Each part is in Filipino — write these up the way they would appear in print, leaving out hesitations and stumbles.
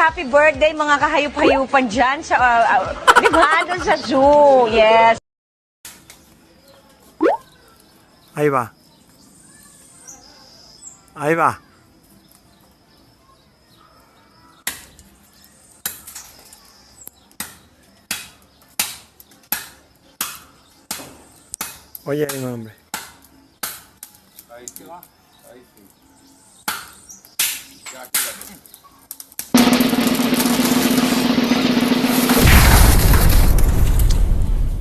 happy birthday mga kahayup-hayupan dyan sa, di ba, doon sa zoo. Yes. Ahí va. Ahí va. Oye, mi hombre. Ahí sí va. Ahí sí. Ya, quédate.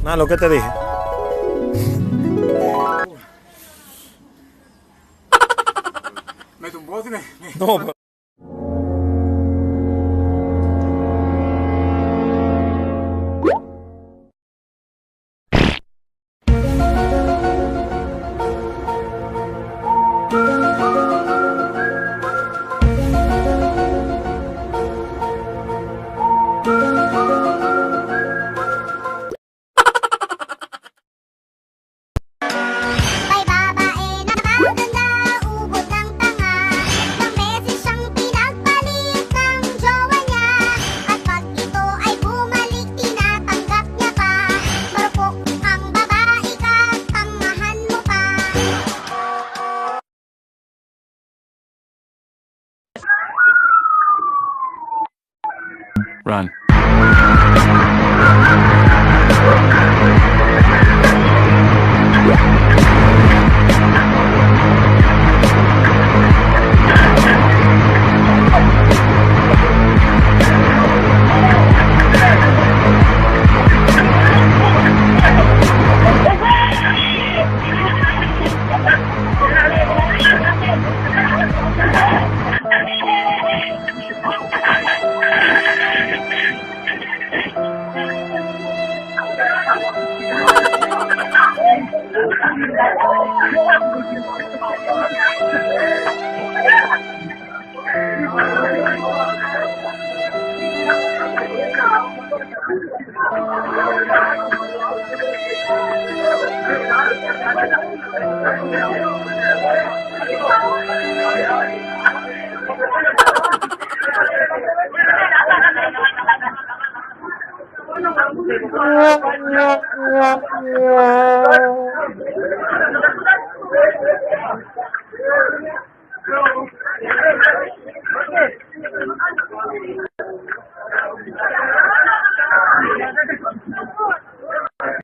Nada, lo que te dije. Me tumbó, si me... No, pero... May babae na maganda, ubod ng tanga. Ilang beses siyang pinagpalit ng jowa niya. At pag ito ay bumalik, tinatanggap niya pa. Marupok ang babae ka, tangahan mo pa. Run.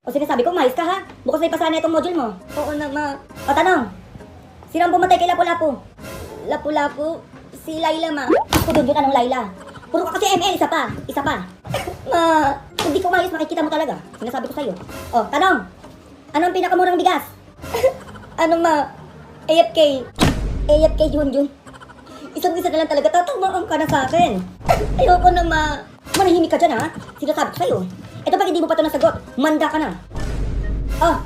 O sinasabi ko, mais ka ha? Bukas na ipasana itong module mo. Oo na, ma. O tanong, sino ang pumatay kay Lapu-Lapu? Lapu-Lapu? Si Laila, ma. Ako doon yun, anong Laila? Puro ka kasi ML, isa pa. Isa pa. Ma, hindi ko maayos, makikita mo talaga. Sinasabi ko sa'yo. O, tanong, ano ang pinakamurang bigas? Ano, ma? AFK. AFK, Junjun. Isang-isa na lang talaga, tatamaan ka na sa akin. Ayoko na, ma. Manahimik ka dyan, ha? Sinasabi ko sa'yo. Ito pag hindi mo pa ito nasagot, manda ka na. Oh,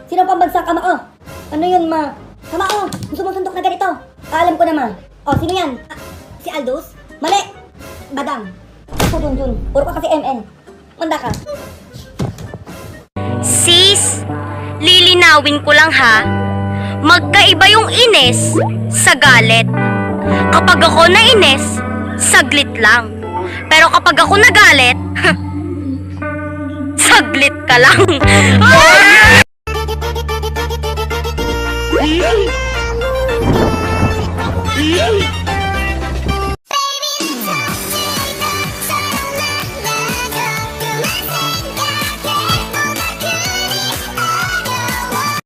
sino pang bansa ka, ma? Oh, ano yun, ma? Tama, oh, sumusundok na ganito. Alam ko na, ma. Oh, sino yan? Ah, si Aldous? Mali! Badang. Ako, Junjun. Puro ka kasi MN. Manda ka. Sis, lilinawin ko lang ha. Magkaiba yung ines sa galit. Kapag ako nainis, saglit lang. Pero kapag ako nagalit, saglit ka lang. Ah!